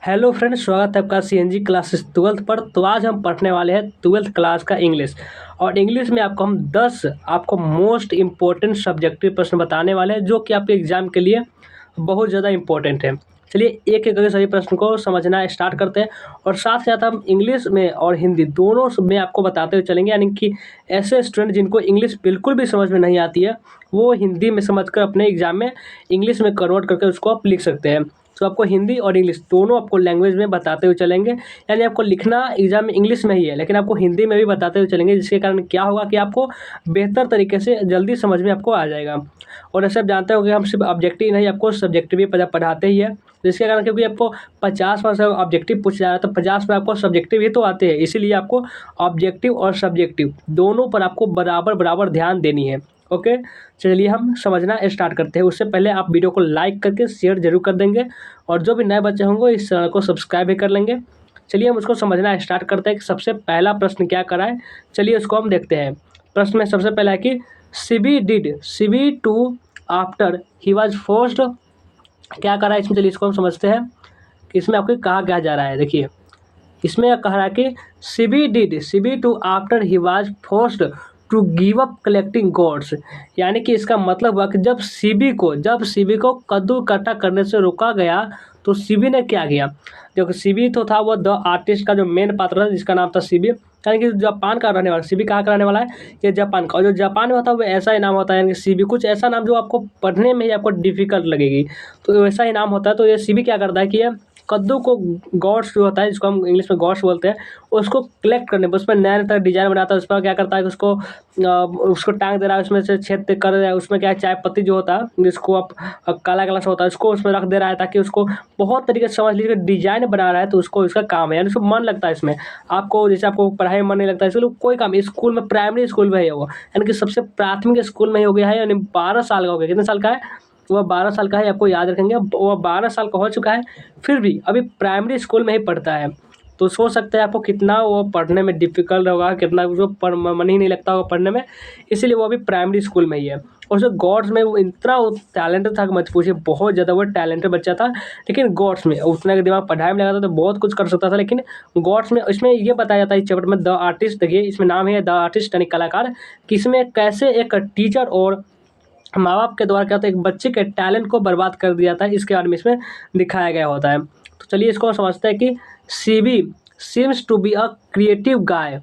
Hello friends, स्वागत है आपका सीएनजी क्लासेस ट्वेल्थ पर। तो आज हम पढ़ने वाले हैं ट्वेल्थ क्लास का इंग्लिश। और इंग्लिश में हम 10 आपको मोस्ट इम्पोर्टेंट सब्जेक्टिव प्रश्न बताने वाले हैं जो कि आपके एग्जाम के लिए बहुत ज़्यादा इम्पोर्टेंट है। चलिए एक एक करके सभी प्रश्न को समझना स्टार्ट करते हैं और साथ साथ हम इंग्लिश में और हिंदी दोनों में आपको बताते हुए चलेंगे। यानी कि ऐसे स्टूडेंट जिनको इंग्लिश बिल्कुल भी समझ में नहीं आती है वो हिंदी में समझकर अपने एग्जाम में इंग्लिश में कन्वर्ट करके उसको आप लिख सकते हैं। तो आपको हिंदी और इंग्लिश दोनों आपको लैंग्वेज में बताते हुए चलेंगे। यानी आपको लिखना एग्जाम में इंग्लिश में ही है लेकिन आपको हिंदी में भी बताते हुए चलेंगे, जिसके कारण क्या होगा कि आपको बेहतर तरीके से जल्दी समझ में आपको आ जाएगा। और ऐसे आप जानते हो कि हम सिर्फ ऑब्जेक्टिव नहीं आपको सब्जेक्टिव भी पढ़ाते ही है, जिसके कारण क्योंकि आपको 50 से ऑब्जेक्टिव पूछा जा रहा है तो 50 में आपको सब्जेक्टिव ही तो आते हैं, इसीलिए आपको ऑब्जेक्टिव और सब्जेक्टिव दोनों पर आपको बराबर बराबर ध्यान देनी है। ओके, चलिए हम समझना स्टार्ट करते हैं। उससे पहले आप वीडियो को लाइक करके शेयर जरूर कर देंगे और जो भी नए बच्चे होंगे इस चैनल को सब्सक्राइब भी कर लेंगे। चलिए हम उसको समझना स्टार्ट करते हैं कि सबसे पहला प्रश्न क्या करा है। चलिए उसको हम देखते हैं। प्रश्न में सबसे पहला है कि CB two after he was forced. क्या करा है इसमें, चलिए इसको हम समझते हैं कि इसमें आपको कहा क्या जा रहा है। देखिए इसमें कह रहा है कि CB two after he was forced to give up collecting gods. यानी कि इसका मतलब हुआ कि जब सीबी को कद्दू इकट्ठा करने से रोका गया तो सीबी ने क्या किया। जो सीबी तो था वो द आर्टिस्ट का जो मेन पात्र था जिसका नाम था सीबी, यानी कि जापान का रहने वाला। सीबी कहाँ का रहने वाला है, ये जापान का। और जो जापान में होता है वो ऐसा ही नाम होता है, यानी कि सीबी कुछ ऐसा नाम जो आपको पढ़ने में ही आपको डिफिकल्ट लगेगी, तो वैसा ही नाम होता है। तो ये सीबी क्या करता है कि ये कद्दू को गॉड्स जो होता है जिसको हम इंग्लिश में गॉड्स बोलते हैं उसको कलेक्ट करने पर उसमें नया नया डिजाइन बनाता है। उस पर क्या करता है कि उसको टांग दे रहा है, उसमें से छेद कर रहा है। उसमें क्या है, चाय पत्ती जो होता है जिसको आप काला काला सा होता है उसको उसमें रख दे रहा है ताकि उसको बहुत तरीके से समझ लीजिए डिजाइन बना रहा है। तो उसको इसका काम है, यानी उसको मन लगता है इसमें। आपको जैसे आपको पढ़ाई में मन नहीं लगता है इसलिए कोई काम स्कूल में प्राइमरी स्कूल में है वो, यानी कि सबसे प्राथमिक स्कूल में ही हो गया है। यानी 12 साल का हो गया। कितने साल का है, वह 12 साल का है, आपको याद रखेंगे। वह 12 साल का हो चुका है फिर भी अभी प्राइमरी स्कूल में ही पढ़ता है। तो सोच सकते हैं आपको कितना वो पढ़ने में डिफिकल्ट होगा, कितना उसको मन ही नहीं लगता होगा पढ़ने में, इसीलिए वो अभी प्राइमरी स्कूल में ही है। और जो गॉड्स में वो इतना टैलेंटेड था कि मत पूछिए, बहुत ज़्यादा वो टैलेंटेड बच्चा था। लेकिन गॉड्स में उतना का दिमाग पढ़ाई में लगा था तो बहुत कुछ कर सकता था। लेकिन गॉड्स में इसमें ये बताया जाता है इस चैप्टर में द आर्टिस्ट, देखिए इसमें नाम है द आर्टिस्ट यानी कलाकार, कि इसमें कैसे एक टीचर और माँ बाप के द्वारा क्या होता है एक बच्चे के टैलेंट को बर्बाद कर दिया था, इसके बारे में इसमें दिखाया गया होता है। तो चलिए इसको समझते हैं कि सीबी seems to be a creative guy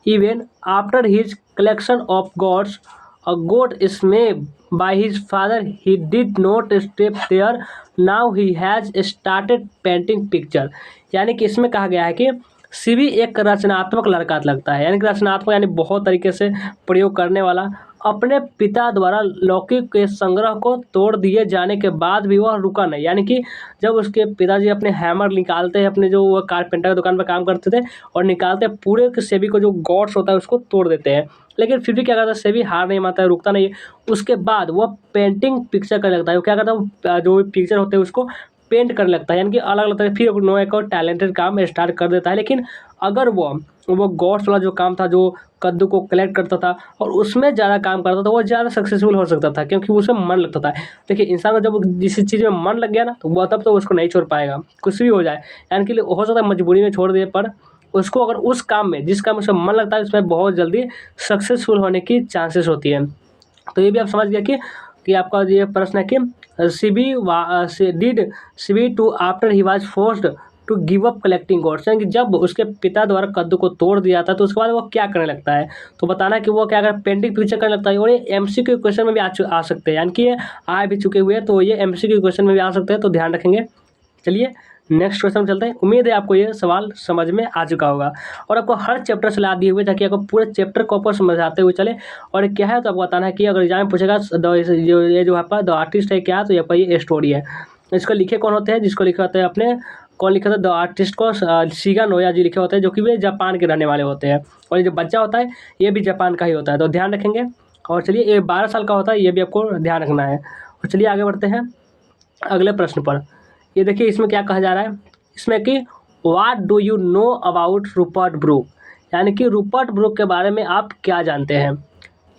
even after his collection of gods a goat smeared by his father he did not step there now he has started painting picture. यानी कि इसमें कहा गया है कि सीबी एक रचनात्मक लड़का लगता है, यानी कि रचनात्मक यानी बहुत तरीके से प्रयोग करने वाला। अपने पिता द्वारा लौकी के संग्रह को तोड़ दिए जाने के बाद भी वह रुका नहीं। यानी कि जब उसके पिताजी अपने हैमर निकालते हैं, अपने जो वो कारपेंटर की दुकान पर काम करते थे, और निकालते हैं पूरे के सेबी को जो गॉड्स होता है उसको तोड़ देते हैं। लेकिन फिर भी क्या करता है, सेबी हार नहीं मानता है, रुकता नहीं है। उसके बाद वह पेंटिंग पिक्चर करने लगता है। वो क्या करता है, जो भी पिक्चर होते हैं उसको पेंट करने लगता है, यानी कि अलग अलग तरह फिर नो एक और टैलेंटेड काम स्टार्ट कर देता है। लेकिन अगर वो गॉड्स वाला जो काम था, जो कद्दू को कलेक्ट करता था और उसमें ज़्यादा काम करता था, वो ज़्यादा सक्सेसफुल हो सकता था क्योंकि उसमें मन लगता था। देखिए इंसान को जब जिस चीज़ में मन लग गया ना तो वह तब तो उसको नहीं छोड़ पाएगा, कुछ भी हो जाए। यानी कि हो सकता है मजबूरी में छोड़ दिए, पर उसको अगर उस काम में जिस काम में उसमें मन लगता है उसमें बहुत जल्दी सक्सेसफुल होने की चांसेस होती है। तो ये भी आप समझ गया कि आपका ये प्रश्न है कि CB two after he was forced to give up collecting gods, यानी कि जब उसके पिता द्वारा कद्दू को तोड़ दिया था तो उसके बाद वो क्या करने लगता है। तो बताना कि वो क्या कर पेंटिंग पिक्चर करने लगता है। और ये एमसीक्यू क्वेश्चन में भी आ सकते हैं, यानी कि ये आ भी चुके हुए हैं तो ये एमसीक्यू क्वेश्चन में भी आ सकते हैं, तो ध्यान रखेंगे। चलिए नेक्स्ट क्वेश्चन में चलते हैं। उम्मीद है आपको ये सवाल समझ में आ चुका होगा और आपको हर चैप्टर से ला दिए हुए ताकि आपको पूरे चैप्टर को ऊपर समझाते हुए चले। और क्या है तो आपको बताना है कि अगर एग्जाम में पूछेगा ये जो आपका द आर्टिस्ट है क्या, तो ये आपका ये स्टोरी है। इसको लिखे कौन होते हैं, जिसको लिखे होते हैं अपने कौन लिखे होते हैं, द आर्टिस्ट को शिगा नोया जी लिखे होते हैं, जो कि वे जापान के रहने वाले होते हैं। और ये जो बच्चा होता है ये भी जापान का ही होता है, तो ध्यान रखेंगे। और चलिए ये 12 साल का होता है, ये भी आपको ध्यान रखना है। और चलिए आगे बढ़ते हैं अगले प्रश्न पर। ये देखिए इसमें क्या कहा जा रहा है, इसमें कि what do you know about Rupert Brooke, यानी कि रूपर्ट ब्रूक के बारे में आप क्या जानते हैं।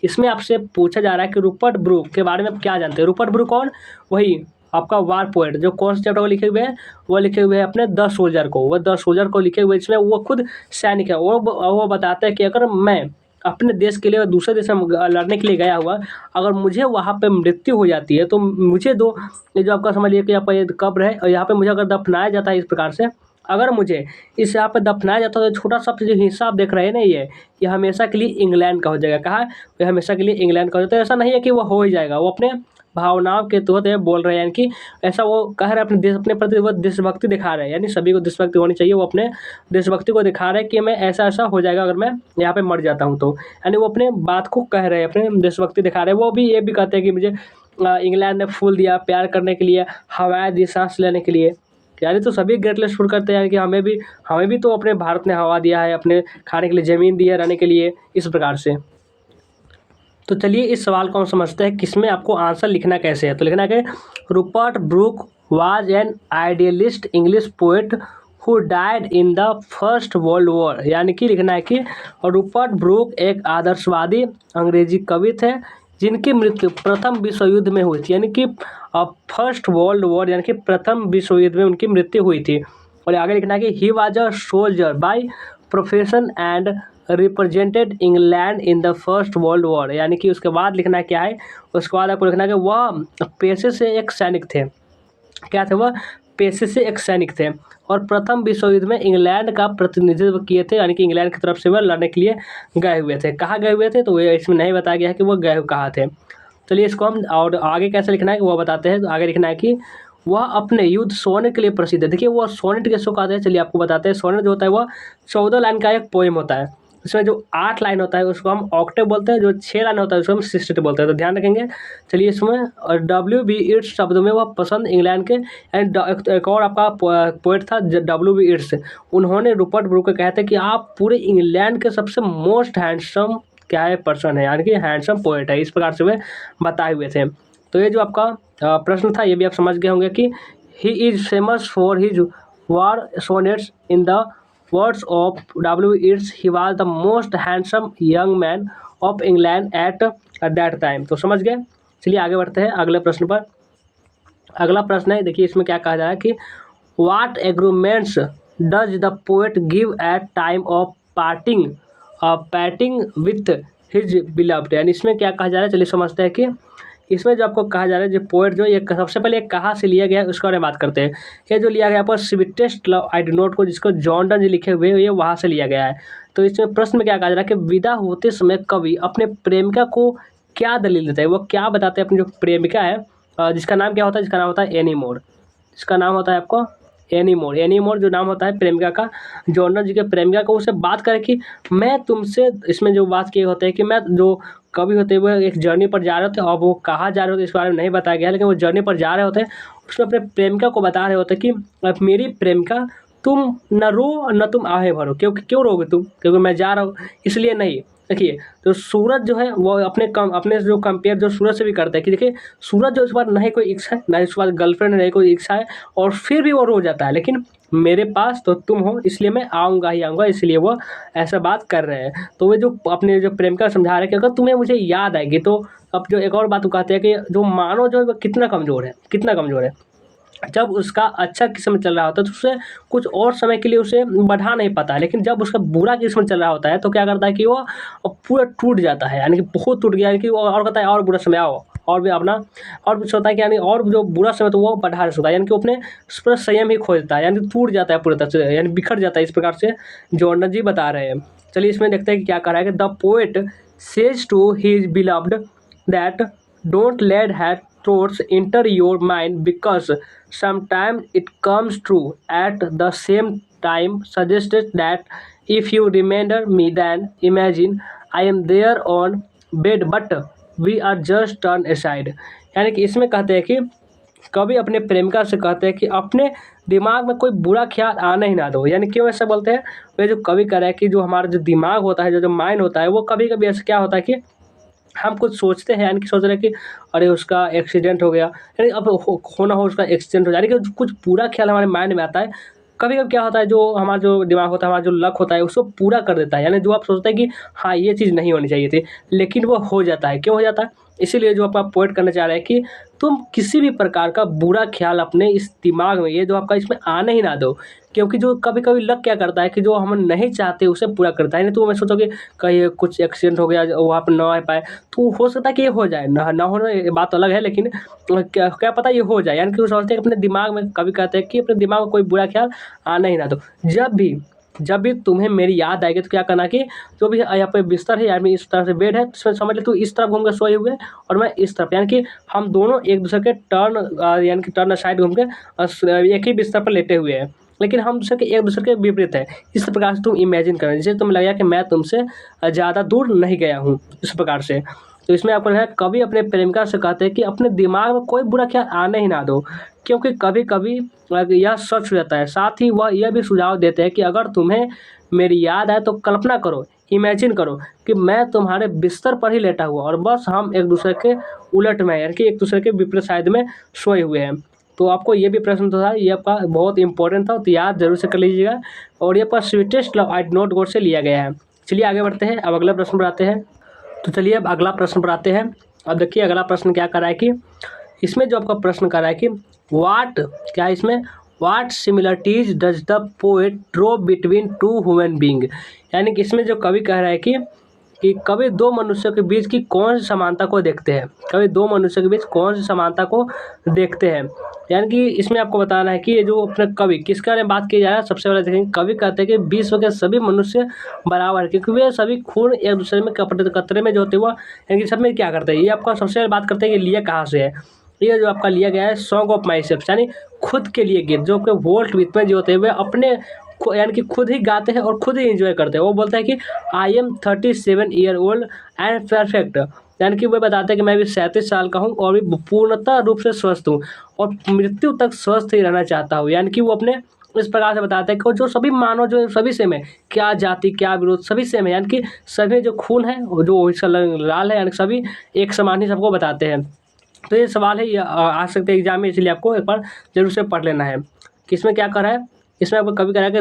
इसमें आपसे पूछा जा रहा है कि रूपर्ट ब्रूक के बारे में आप क्या जानते हैं। रूपर्ट ब्रूक कौन, वही आपका वार पोएट जो कौन से चैप्टर को लिखे हुए हैं, वो लिखे हुए हैं अपने द सोल्जर को। वो द सोल्जर को लिखे हुए, इसमें वो खुद सैनिक है। वो बताता है कि अगर मैं अपने देश के लिए और दूसरे देश में लड़ने के लिए गया हुआ, अगर मुझे वहाँ पे मृत्यु हो जाती है तो मुझे दो, ये जो आपका समझ लीजिए कि यहाँ पर ये कब्र है और यहाँ पे मुझे अगर दफनाया जाता है इस प्रकार से, अगर मुझे इस यहाँ पे दफनाया जाता है तो छोटा सा जो हिस्सा आप देख रहे हैं ना, ये हमेशा के लिए इंग्लैंड का हो जाएगा। कहाँ? ये हमेशा के लिए इंग्लैंड का हो जाता है। ऐसा नहीं है कि वो हो ही जाएगा, वो अपने भावनाओं के तहत ये बोल रहे हैं, यानी कि ऐसा वो कह रहे हैं अपने देश, अपने प्रति वो देशभक्ति दिखा रहे हैं, यानी सभी को देशभक्ति होनी चाहिए। वो अपने देशभक्ति को दिखा रहे हैं कि मैं ऐसा ऐसा हो जाएगा अगर मैं यहाँ पे मर जाता हूँ तो, यानी वो अपने बात को कह रहे हैं, अपने देशभक्ति दिखा रहे हैं। वो भी ये भी कहते हैं कि मुझे इंग्लैंड ने फूल दिया प्यार करने के लिए, हवाएं दी सांस लेने के लिए। यानी तो सभी ग्रेटलेस फूड करते हैं कि हमें भी तो अपने भारत ने हवा दिया है, अपने खाने के लिए ज़मीन दी है, रहने के लिए, इस प्रकार से। तो चलिए इस सवाल को हम समझते हैं किसमें आपको आंसर लिखना कैसे है। तो लिखना है कि Rupert Brooke was an idealist English poet who died in the First World War. यानी कि लिखना है कि रूपर्ट ब्रूक एक आदर्शवादी अंग्रेजी कवि थे जिनकी मृत्यु प्रथम विश्व युद्ध में हुई थी। यानी कि फर्स्ट वर्ल्ड वॉर यानी कि प्रथम विश्व युद्ध में उनकी मृत्यु हुई थी। और आगे लिखना है कि he was a soldier by profession and represented England in the First World War. यानी कि उसके बाद लिखना क्या है, उसके बाद आपको लिखना है कि वह पेशे से एक सैनिक थे। क्या थे वह? पेशे से एक सैनिक थे और प्रथम विश्व युद्ध में इंग्लैंड का प्रतिनिधित्व किए थे। यानी कि इंग्लैंड की तरफ से वह लड़ने के लिए गए हुए थे। कहाँ गए हुए थे तो ये इसमें नहीं बताया गया है कि वो गए कहाँ थे। चलिए इसको हम और आगे कैसे लिखना है वो बताते हैं। तो आगे लिखना है कि वह अपने युद्ध सोनेट के लिए प्रसिद्ध है। देखिए वो सोनेट किसको कहते हैं, चलिए आपको बताते हैं। सोनेट जो होता है वह 14 लाइन का एक पोएम होता है। इसमें जो 8 लाइन होता है उसको हम ऑक्टेव बोलते हैं, जो 6 लाइन होता है उसको हम सिक्सटेट बोलते हैं। तो ध्यान रखेंगे। चलिए इसमें W.B. येट्स शब्दों में वह पसंद इंग्लैंड के, एंड एक और आपका पोएट था W.B. येट्स। उन्होंने रूपर्ट ब्रूक को कहते हैं कि आप पूरे इंग्लैंड के सबसे मोस्ट हैंडसम क्या है पर्सन है, यानी कि हैंडसम पोएट है, इस प्रकार से वे बताए हुए थे। तो ये जो आपका प्रश्न था ये भी आप समझ गए होंगे कि he is famous for his war sonnets in the words of W. Yeats he was the most handsome young man of England at that time. तो समझ गए। चलिए आगे बढ़ते हैं अगले प्रश्न पर। अगला प्रश्न है, देखिए इसमें क्या कहा जा रहा है कि what agreements does the poet give at time of parting with his beloved. यानी इसमें क्या कहा जा रहा है, चलिए समझते हैं कि इसमें जो आपको कहा जा रहा है जो पोएट जो ये सबसे पहले कहाँ से लिया गया है उसके बारे में बात करते हैं। ये जो लिया गया पर sweetest love I do not को, जिसको जॉन डन जी लिखे हुए हैं, ये वहाँ से लिया गया है। तो इसमें प्रश्न में क्या कहा जा रहा है कि विदा होते समय कवि अपने प्रेमिका को क्या दलील देता है, वो क्या बताते हैं अपनी जो प्रेमिका है, जिसका नाम क्या होता है, जिसका नाम होता है एनी मोर। जिसका नाम होता है आपको एनी मोर जो नाम होता है प्रेमिका का, जॉन जी के प्रेमिका को, उससे बात करें कि मैं तुमसे, इसमें जो बात किए होते हैं कि मैं जो कवि होते हैं वो एक जर्नी पर जा रहे होते हैं, और वो कहाँ जा रहे होते हैं इस बारे में नहीं बताया गया है, लेकिन वो जर्नी पर जा रहे होते हैं। उसमें अपने प्रेमिका को बता रहे होते हैं कि अब मेरी प्रेमिका तुम न रो न तुम आहें भरो, क्योंकि क्यों रोगे तुम, क्योंकि मैं जा रहा हूँ इसलिए नहीं। देखिए तो सूरज जो है वो अपने जो कंपेयर जो सूरज से भी करते हैं कि देखिए सूरज जो इस बार नहीं कोई इच्छा है, ना इस बार गर्लफ्रेंड नहीं कोई इच्छा है, और फिर भी वो रो जाता है, लेकिन मेरे पास तो तुम हो इसलिए मैं आऊँगा ही आऊँगा, इसलिए वो ऐसा बात कर रहे हैं। तो वे जो अपने जो प्रेमिका समझा रहे हैं कि अगर तुम्हें मुझे याद आएगी तो, अब जो एक और बात वो कहते हैं कि जो मानव जो है वो कितना कमज़ोर है, कितना कमज़ोर है। जब उसका अच्छा किस्म चल रहा होता है तो उसे कुछ और समय के लिए उसे बढ़ा नहीं पाता है, लेकिन जब उसका बुरा किस्म चल रहा होता है तो क्या करता है कि वो पूरा टूट जाता है, यानी कि बहुत टूट गया, यानी कि वो और कहता है और बुरा समय आओ, और भी अपना और भी सोचता है कि यानी और जो बुरा समय तो वो बढ़ा नहीं सकता, यानी कि अपने पूरा संयम ही खो देता है, यानी टूट जाता है पूरी तरह से, यानी बिखर जाता है। इस प्रकार से जॉर्डन जी बता रहे हैं। चलिए इसमें देखते हैं कि क्या कह रहा है कि the poet says to his beloved that don't let hate thoughts enter your mind because sometimes it comes true at the same time suggested that if you remember me then imagine I am there on bed but we are just turned aside। यानी कि इसमें कहते हैं कि कभी अपने प्रेमिका से कहते हैं कि अपने दिमाग में कोई बुरा ख्याल आने ही ना दो। यानी क्यों ऐसा बोलते हैं, वे जो कवि कह रहे हैं कि जो हमारा जो दिमाग होता है, जो माइंड होता है, वो कभी कभी ऐसा क्या होता है कि हम कुछ सोचते हैं, यानी कि सोच रहे हैं कि अरे उसका एक्सीडेंट हो गया, यानी अब होना हो उसका एक्सीडेंट हो जाए, यानी कि कुछ पूरा ख्याल हमारे माइंड में आता है। कभी कभी क्या होता है, जो हमारा जो दिमाग होता है, हमारा जो लक होता है, उसको पूरा कर देता है, यानी जो आप सोचते हैं कि हाँ ये चीज़ नहीं होनी चाहिए थी, लेकिन वो हो जाता है। क्यों हो जाता है, इसीलिए जो आपका पोएट करना चाह रहा है कि तुम किसी भी प्रकार का बुरा ख्याल अपने इस दिमाग में, ये जो आपका इसमें आने ही ना दो। क्योंकि जो कभी-कभी लक क्या करता है कि जो हम नहीं चाहते उसे पूरा करता है। नहीं तो मैं सोचोगे कहीं कुछ एक्सीडेंट हो गया, वहाँ पे ना आ पाए, तो हो सकता है कि ये हो जाए, ना होना ये बात अलग है, लेकिन क्या क्या पता ये हो जाए। यानी कि वो सोचते हैं कि अपने दिमाग में, कभी कहते हैं कि अपने दिमाग में कोई बुरा ख्याल आना ही ना दो। जब भी तुम्हें मेरी याद आएगी तो क्या करना कि जो भी यहाँ पे बिस्तर है, यानी इस तरह से बेड है, इसमें समझ ले तू इस तरफ घूम के सोए हुए और मैं इस तरफ, यानी कि हम दोनों एक दूसरे के यानी कि टर्न साइड घूम के एक ही बिस्तर पर लेटे हुए हैं, लेकिन हम दूसरे के एक दूसरे के विपरीत है। इस प्रकार से तुम इमेजिन करना, जैसे तुम्हें लगेगा कि मैं तुमसे ज़्यादा दूर नहीं गया हूँ, इस प्रकार से। तो इसमें आपको लगेगा कवि अपने प्रेमिका से कहते हैं कि अपने दिमाग में कोई बुरा ख्याल आने ही ना दो, क्योंकि कभी कभी यह सच हो जाता है। साथ ही वह यह भी सुझाव देते हैं कि अगर तुम्हें मेरी याद आए तो कल्पना करो, इमेजिन करो कि मैं तुम्हारे बिस्तर पर ही लेटा हुआ और बस हम एक दूसरे के उलट में, यानी कि एक दूसरे के विपरीत साइड में सोए हुए हैं। तो आपको ये भी प्रश्न तो था, ये आपका बहुत इंपॉर्टेंट था, तो याद जरूर से कर लीजिएगा। और ये आपका sweetest love I do not got से लिया गया है। चलिए आगे बढ़ते हैं, अब अगला प्रश्न पर आते हैं। तो चलिए अब अगला प्रश्न पर आते हैं। अब देखिए अगला प्रश्न क्या कर रहा है कि इसमें जो आपका प्रश्न कर रहा है कि वाट, क्या है इसमें, what similarities does the poet draw between two human being. यानी कि इसमें जो कवि कह रहा है कि कवि दो मनुष्यों के बीच की कौन सी समानता को देखते हैं, कवि दो मनुष्यों के बीच कौन सी समानता को देखते हैं। यानी कि इसमें आपको बताना है कि ये जो अपने कवि किसके बारे में बात की जा रहा है। सबसे पहले देखेंगे, कवि कहते हैं कि विश्व के सभी मनुष्य बराबर है, क्योंकि वे सभी खून एक दूसरे में कतरे में जो होते हुआ, यानी कि सब में क्या करते हैं। ये आपका सबसे पहले बात करते हैं कि लिया कहाँ से है। ये जो आपका लिया गया है सॉन्ग ऑफ माई सेल्फ, यानी खुद के लिए गीत, जो कि वोल्ट विथ में जो होते हैं वे अपने यानी कि खुद ही गाते हैं और खुद ही एंजॉय करते हैं। वो बोलते हैं कि I am 37 year old and perfect, यानी कि वे बताते हैं कि मैं भी 37 साल का हूँ और भी पूर्णतः रूप से स्वस्थ हूँ और मृत्यु तक स्वस्थ ही रहना चाहता हूँ। यानी कि वो अपने इस प्रकार से बताते हैं कि जो सभी मानव जो सभी सेम है, क्या जाति क्या विरोध, सभी सेम है, यानी कि सभी जो खून है वो जो इसका लाल है, यानी कि सभी एक समान ही सबको बताते हैं। तो ये सवाल है, ये आ सकते हैं एग्जाम में, इसलिए आपको एक बार जरूर से पढ़ लेना है कि इसमें क्या कर रहा है। इसमें आपको कभी कह रहा है कि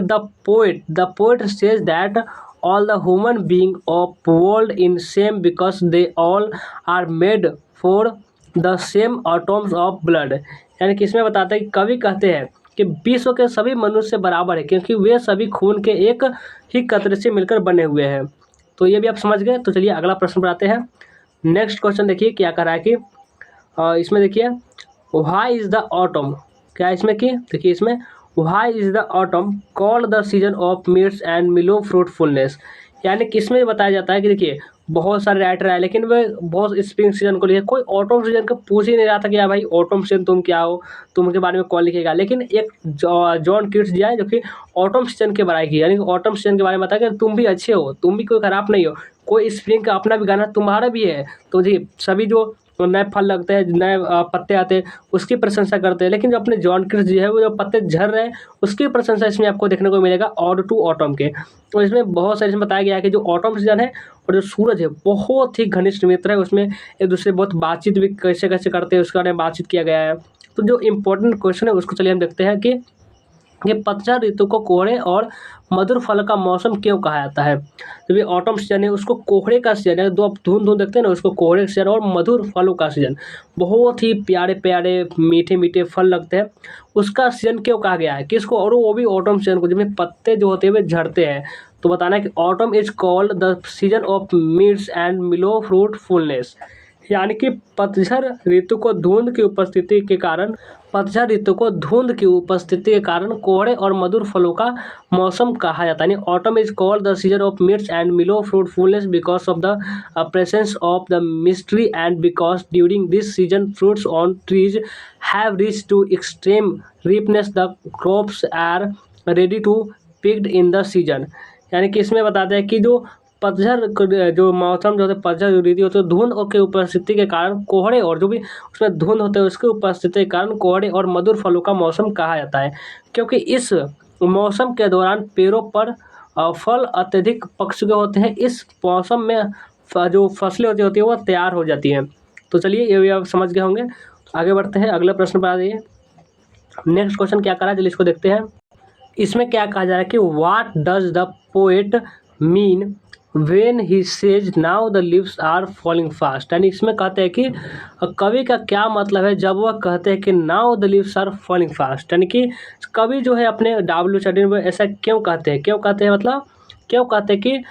the poet says that all the human being of world in same because they all are made for the same atoms of blood. यानी कि इसमें बताते हैं कि कवि कहते हैं कि विश्व के सभी मनुष्य बराबर है, क्योंकि वे सभी खून के एक ही कतरे से मिलकर बने हुए हैं। तो ये भी आप समझ गए। तो चलिए अगला प्रश्न पर आते हैं। नेक्स्ट क्वेश्चन देखिए क्या कर रहा है कि इसमें देखिए व्हाई इज़ द ऑटम, क्या है इसमें कि देखिए इसमें why is the autumn called the season of meets and mellow fruitfulness. यानी कि इसमें बताया जाता है कि देखिए बहुत सारे राइटर आए, लेकिन वे बहुत स्प्रिंग सीजन को लिखे, कोई ऑटम सीजन का पूछ ही नहीं रहा था कि यार भाई ऑटम सीजन तुम क्या हो, तुम के बारे में कौन लिखेगा। लेकिन एक जॉन कीट्स जी आए जो कि ऑटम सीजन के बारे की, यानी कि ऑटम सीजन के बारे में बताया कि तुम भी अच्छे हो, तुम भी कोई खराब नहीं हो, कोई स्प्रिंग का अपना भी गाना तुम्हारा भी है। तो जी सभी जो नए फल लगते हैं, नए पत्ते आते हैं, उसकी प्रशंसा करते हैं। लेकिन जो अपने जॉन कीट्स जी है वो जो पत्ते झड़ रहे हैं उसकी प्रशंसा इसमें आपको देखने को मिलेगा ऑड टू ऑटम के। तो इसमें बहुत सारे इसमें बताया गया है कि जो ऑटम सीजन है और जो सूरज है बहुत ही घनिष्ठ मित्र है, उसमें एक दूसरे बहुत बातचीत भी कैसे कैसे करते हैं उसके बारे में बातचीत किया गया है। तो जो इम्पोर्टेंट क्वेश्चन है उसको चलिए हम देखते हैं कि ये पतझड़ ऋतु को कोहरे और मधुर फल का मौसम क्यों कहा जाता है। जब ये ऑटम सीजन है उसको कोहरे का सीजन है, दो धुंध धुंध देखते हैं ना, उसको कोहरे का सीजन और मधुर फलों का सीजन, बहुत ही प्यारे प्यारे मीठे मीठे फल लगते हैं, उसका सीजन क्यों कहा गया है किसको, और वो भी ऑटम सीजन को, जिसमें पत्ते जो होते हैं वे झड़ते हैं। तो बताना है कि autumn is called the season of meets and mellow fruitfulness. यानी कि पतझड़ ऋतु को धुंध की उपस्थिति के कारण, पतझड़ ऋतु को धुंध की उपस्थिति के कारण कोहरे और मधुर फलों का मौसम कहा जाता है। यानी autumn is called the season of mists and mellow fruitfulness because of the presence of the mystery and because during this season fruits on trees have reach to extreme ripeness, the crops are ready to picked in the season. यानी कि इसमें बताते हैं कि जो पतझड़ जो मौसम जो होता है, पतझड़ जो ऋतु होती है, धुंध और के उपस्थिति के कारण कोहरे और जो भी उसमें धुंध होते हैं उसकी उपस्थिति के कारण कोहरे और मधुर फलों का मौसम कहा जाता है। क्योंकि इस मौसम के दौरान पेड़ों पर फल अत्यधिक पक चुके होते हैं। इस मौसम में जो फसलें होती है वह तैयार हो जाती हैं। तो चलिए ये भी आप समझ गए होंगे। आगे बढ़ते हैं, अगले प्रश्न पर आ जाइए। नेक्स्ट क्वेश्चन क्या करा है चलिए इसको देखते हैं। इसमें क्या कहा जा रहा है कि what does the poet mean when he says now the leaves are falling fast, यानी इसमें कहते हैं कि कवि का क्या मतलब है जब वह कहते हैं कि now the leaves are falling fast, यानी कि कवि जो है अपने WH में ऐसा क्यों कहते हैं, क्यों कहते हैं मतलब क्यों कहते हैं कि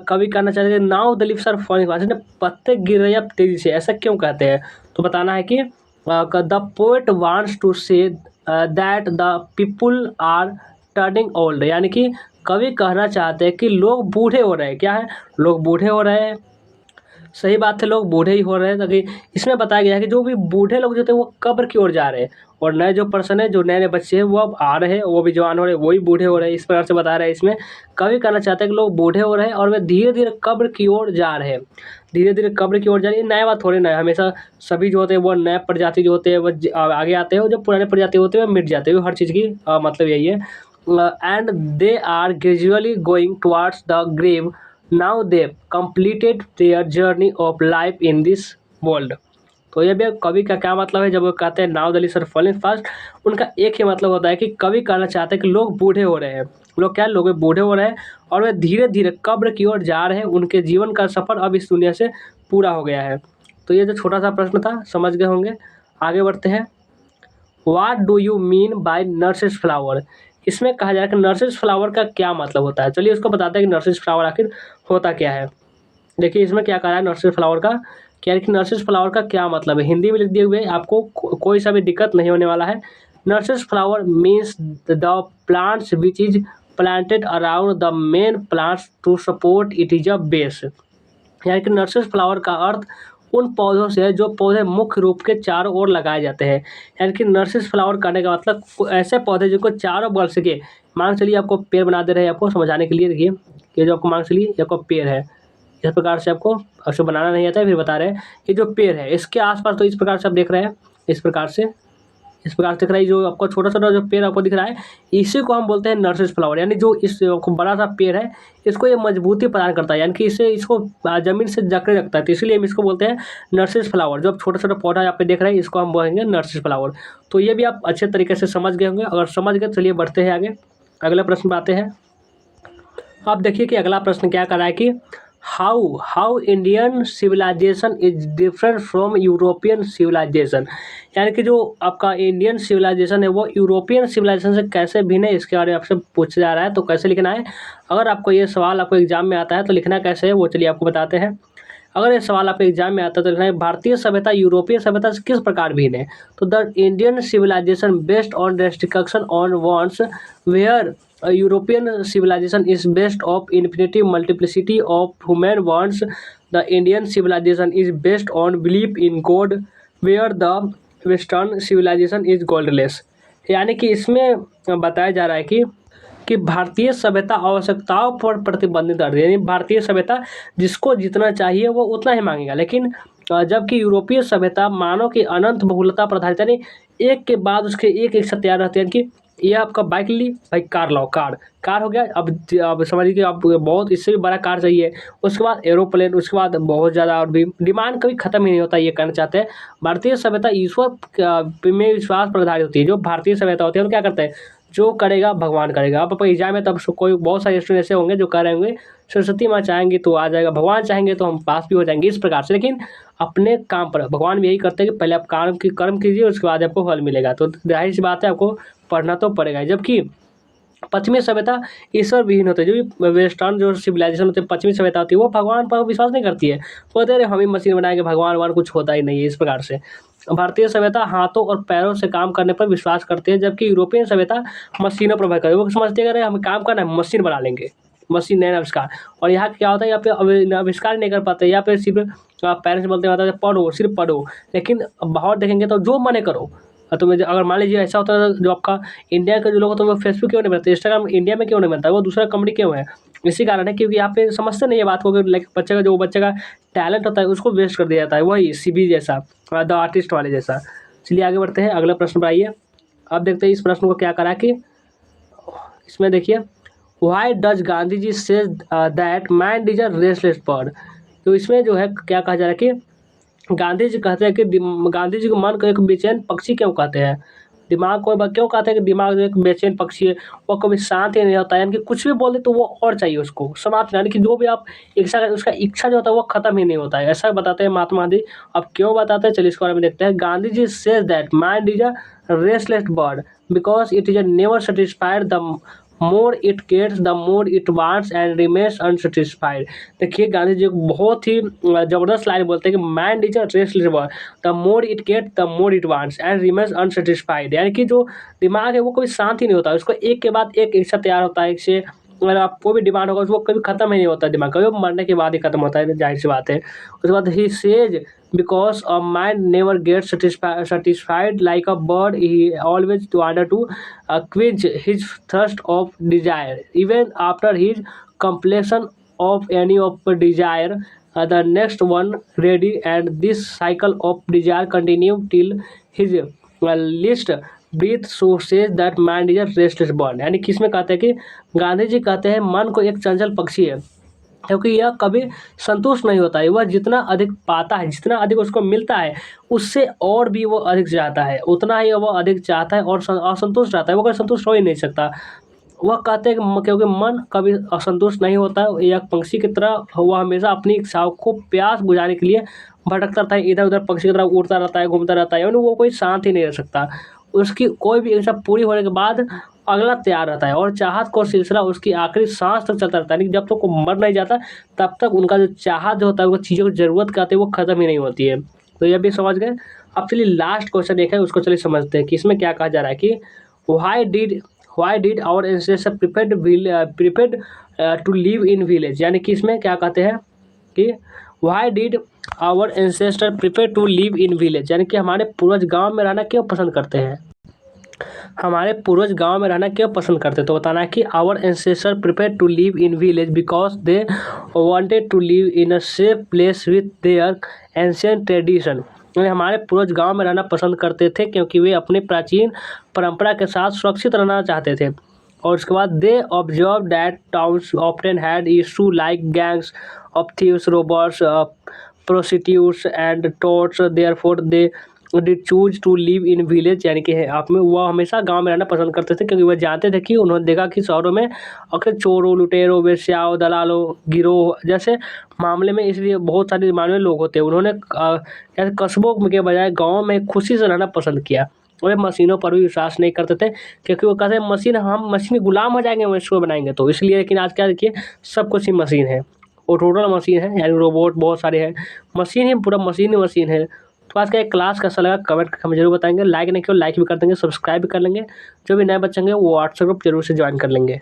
कवि कहना चाहते हैं now the leaves are falling fast, पत्ते गिर रहे हैं अब तेजी से, ऐसा क्यों कहते हैं। तो बताना है कि the poet wants to say that the people are turning old, यानी कि कवि कहना चाहते हैं कि लोग बूढ़े हो रहे हैं, क्या है, लोग बूढ़े हो रहे हैं, सही बात है, लोग बूढ़े ही हो रहे हैं। ताकि इसमें बताया गया है कि जो भी बूढ़े लोग जो थे वो कब्र की ओर जा रहे हैं, और नए जो पर्सन है, जो नए नए बच्चे हैं वो अब आ रहे हैं, वो भी जवान हो रहे हैं, वही बूढ़े हो रहे हैं, इस प्रकार से बता रहे हैं। इसमें कवि कहना चाहते हैं कि लोग बूढ़े हो रहे हैं और वे धीरे धीरे कब्र की ओर जा रहे हैं, धीरे धीरे कब्र की ओर जा रही है। नया बात थोड़ी ना है, हमेशा सभी जो होते हैं वो नए प्रजाति जो होते हैं वो आगे आते हैं, और जो पुराने प्रजाति होते हैं वो मिट जाते हैं, हर चीज़ की मतलब यही है। And they are gradually going towards the grave now they completed their journey of life in this world। तो ये भी कवि का क्या मतलब है जब वो कहते हैं now the leaves are falling fast, उनका एक ही मतलब होता है कि कवि कहना चाहते हैं कि लोग बूढ़े हो रहे हैं, लोग क्या, लोग बूढ़े हो रहे हैं और वे धीरे धीरे कब्र की ओर जा रहे हैं, उनके जीवन का सफर अब इस दुनिया से पूरा हो गया है। तो ये जो छोटा सा प्रश्न था समझ गए होंगे। आगे बढ़ते हैं। What do you mean by nurses flower, इसमें कहा जा रहा है कि नर्सिस फ्लावर का क्या मतलब होता है। चलिए उसको बताते हैं कि नर्सिस फ्लावर आखिर होता क्या है। देखिए इसमें क्या कहा है नर्सिस फ्लावर का, क्या है कि नर्सिस फ्लावर का क्या मतलब है, हिंदी में लिख दिए हुए, आपको कोई सा भी दिक्कत नहीं होने वाला है। Nurses flower means the plants which is planted around the main plants to support it is a base, यानी कि नर्सिस फ्लावर का अर्थ उन पौधों से है जो पौधे मुख्य रूप के चारों ओर लगाए जाते हैं। यानी कि नर्सिस फ्लावर करने का मतलब ऐसे पौधे जिनको चारों बगल से के, मान चलिए आपको पेड़ बना दे रहे हैं, आपको समझाने के लिए देखिए, ये जो आपको मान चलिए ये आपको पेड़ है, इस प्रकार से आपको उसको बनाना नहीं आता है, फिर बता रहे हैं ये जो पेड़ है इसके आसपास तो इस प्रकार से आप देख रहे हैं, इस प्रकार से दिख रहा है, जो आपको छोटा छोटा जो पेड़ आपको दिख रहा है इसी को हम बोलते हैं नर्सिस फ्लावर, यानी जो इस बड़ा सा पेड़ है इसको ये मजबूती प्रदान करता है, यानी कि इससे इसको जमीन से जकड़े रखता है, तो इसीलिए हम इसको बोलते हैं नर्सिस फ्लावर। जो आप छोटा छोटा पौधा यहाँ पे देख रहे हैं इसको हम बोलेंगे नर्सिस फ्लावर। तो ये भी आप अच्छे तरीके से समझ गए होंगे, अगर समझ गए चलिए बढ़ते हैं आगे, अगले प्रश्न पे आते हैं। आप देखिए कि अगला प्रश्न क्या कर रहा है कि how Indian civilization is different from European civilization, यानी कि जो आपका इंडियन सिविलाइजेशन है वो यूरोपियन सिविलाइजेशन से कैसे भिन्न है, इसके बारे में आपसे पूछा जा रहा है। तो कैसे लिखना है, अगर आपको ये सवाल आपको एग्जाम में आता है तो लिखना कैसे है वो चलिए आपको बताते हैं। अगर ये सवाल आपके एग्जाम में आता है तो लिखना है भारतीय सभ्यता यूरोपीय सभ्यता से किस प्रकार भिन्न है। तो the Indian civilization based on restriction on wants where European civilization is based of infinity multiplicity of human wants. The Indian civilization is based on belief in God, where the Western civilization is godless। यानी कि इसमें बताया जा रहा है कि भारतीय सभ्यता आवश्यकताओं पर प्रतिबंधित करती है, यानी भारतीय सभ्यता जिसको जितना चाहिए वो उतना ही मांगेगा, लेकिन जबकि यूरोपीय सभ्यता मानव की अनंत बहुलता पर आधारित, यानी एक के बाद उसके एक साथ तैयार रहते हैं कि ये आपका बाइक ली भाई, कार लाओ, कार हो गया, अब समझिए कि आप बहुत इससे भी बड़ा कार चाहिए, उसके बाद एरोप्लेन, उसके बाद बहुत ज़्यादा, और भी डिमांड कभी खत्म ही नहीं होता, ये कहना चाहते हैं। भारतीय सभ्यता ईश्वर में विश्वास पर आधारित होती है, जो भारतीय सभ्यता होती है वो क्या करते हैं, जो करेगा भगवान करेगा। आप एग्जाम में तब कोई बहुत सारे स्टूडेंट ऐसे होंगे जो कह रहे होंगे सरस्वती माँ चाहेंगे तो आ जाएगा, भगवान चाहेंगे तो हम पास भी हो जाएंगे, इस प्रकार से। लेकिन अपने काम पर भगवान भी यही करते हैं कि पहले आप कर्म कीजिए उसके बाद आपको फल मिलेगा, तो जाहिर सी बात है आपको पढ़ना तो पड़ेगा। जबकि पश्चिमी सभ्यता ईश्वर विहीन होते हैं, जो भी वेस्टर्न जो सिविलाइजेशन होते हैं, पश्चिमी सभ्यता होती है वो भगवान पर विश्वास नहीं करती है, बोलते हैं हम ही मशीन बनाएंगे, भगवान कुछ होता ही नहीं है, इस प्रकार से। भारतीय सभ्यता हाथों और पैरों से काम करने पर विश्वास करते हैं, जबकि यूरोपियन सभ्यता मशीनों पर भर करते हैं, वो समझते हैं अगर हमें काम करना है मशीन बना लेंगे, मशीन नया आविष्कार। और यहाँ क्या होता है, यहाँ पे आविष्कार नहीं कर पाते, यहाँ पे सिर्फ पेरेंट्स बोलते हैं पढ़ो, सिर्फ पढ़ो, लेकिन बाहर देखेंगे तो जो मने करो। तो मैं अगर मान लीजिए ऐसा होता है जो आपका इंडिया के जो लोग होते हैं वो फेसबुक क्यों नहीं बनते, इंस्टाग्राम इंडिया में क्यों नहीं बनता, वो दूसरा कंपनी क्यों है, इसी कारण है क्योंकि यहाँ पे समझते नहीं है बात को कि लाइक बच्चे का टैलेंट होता है उसको वेस्ट कर दिया जाता है, वही सीबी जैसा, द आर्टिस्ट वाले जैसा। चलिए आगे बढ़ते हैं, अगला प्रश्न पर आइए। अब देखते हैं इस प्रश्न को क्या करा कि इसमें देखिए, why does Gandhi ji say that mind is a restless bird. तो इसमें जो है क्या कहा जा रहा है कि गांधी जी कहते हैं कि गांधी जी को मन को एक बेचैन पक्षी क्यों कहते हैं। दिमाग को क्यों कहते हैं कि दिमाग जो एक बेचैन पक्षी है, वो कभी शांत ही नहीं होता है, यानी कि कुछ भी बोल दे तो वो और चाहिए उसको समाप्त, यानी कि जो भी आप इच्छा उसका इच्छा जो होता है वो खत्म ही नहीं होता है, ऐसा बताते हैं महात्मा गांधी। अब क्यों बताते हैं, चलिए इसके बारे में देखते हैं। Gandhi ji says that mind is a restless bird because it is never satisfied, the more it gets the more it wants and remains unsatisfied. देखिए गांधी जी एक बहुत ही जबरदस्त लाइन बोलते हैं कि mind is a restless bird, the more it get the more it wants and remains unsatisfied, यानी कि जो दिमाग है वो कभी शांत ही नहीं होता, उसको एक के बाद एक इच्छा तैयार होता है। इससे अगर आप कोई भी डिमांड होगा उसको कभी खत्म ही नहीं होता, दिमाग कभी मरने के बाद ही खत्म होता है, जाहिर सी बात है। उसके बाद he says because a mind never gets satisfied like a bird, he always wanted to quench his thirst of desire even after his completion of any of desire, the next one ready, and this cycle of desire continue till his least breath, so says that mind is a restless bird। यानी कि इसमें कहते हैं कि गांधी जी कहते हैं मन को एक चंचल पक्षी है, क्योंकि यह कभी संतुष्ट नहीं होता है, वह जितना अधिक पाता है, जितना अधिक उसको मिलता है उससे और भी वो अधिक चाहता है, उतना ही वो अधिक चाहता है और असंतुष्ट रहता है, वो कभी संतुष्ट हो ही नहीं सकता। वह कहते हैं कि क्योंकि मन कभी असंतुष्ट नहीं होता है, एक पंछी की तरह वह हमेशा अपनी इच्छाओं को प्यास बुझाने के लिए भटकता रहता है, इधर उधर पक्षी की तरह उड़ता रहता है, घूमता रहता है, यानी वो कोई शांत ही नहीं रह सकता। उसकी कोई भी इच्छा पूरी होने के बाद अगला तैयार रहता है और चाहत को सिलसिला उसकी आखिरी सांस तक चलता रहता है, यानी जब तक वो मर नहीं जाता तब तक उनका जो चाहत जो होता है, वो चीज़ों की ज़रूरत क्या होती है वो ख़त्म ही नहीं होती है। तो ये भी समझ गए। अब चलिए लास्ट क्वेश्चन एक है, उसको चलिए समझते हैं कि इसमें क्या कहा जा रहा है कि why did our ancestor prepared to live in village, यानी कि इसमें क्या कहते हैं कि why did our ancestor prepare to live in village, यानी कि हमारे पूर्वज गांव में रहना क्यों पसंद करते हैं, हमारे पूर्वज गांव में रहना क्यों पसंद करते, तो बताना है कि our ancestor prepare to live in village because they wanted to live in a safe place with their ancient tradition, यानी हमारे पूर्वज गांव में रहना पसंद करते थे क्योंकि वे अपने प्राचीन परंपरा के साथ सुरक्षित रहना चाहते थे। और उसके बाद they observe that towns often had issue like gangs of thieves, robbers, prostitutes and touts, therefore they did choose to live in village, यानी कि आप में वह हमेशा गांव में रहना पसंद करते थे क्योंकि वह जानते थे कि उन्होंने देखा कि शहरों में अक्सर चोरों, लुटेरों, वेश्याओं, दलालों, गिरोह जैसे मामले में इसलिए बहुत सारे मामले लोग होते हैं। उन्होंने जैसे कस्बों के बजाय गाँव में खुशी से रहना पसंद किया। वे मशीनों पर भी विश्वास नहीं करते थे क्योंकि वो कहते हैं मशीन, हम मशीन गुलाम हो जाएंगे हम इसको बनाएंगे तो, इसलिए। लेकिन आज क्या देखिए सब कुछ ही मशीन है, वो टोटल मशीन है, यानी रोबोट बहुत सारे हैं, मशीन ही पूरा मशीन ही मशीन है। तो आज का एक क्लास कैसा लगा कमेंट करके हमें जरूर बताएंगे, लाइक नहीं किया लाइक भी कर देंगे, सब्सक्राइब भी कर लेंगे, जो भी नए बच्चे होंगे वो व्हाट्सएप ग्रुप जरूर से ज्वाइन कर लेंगे।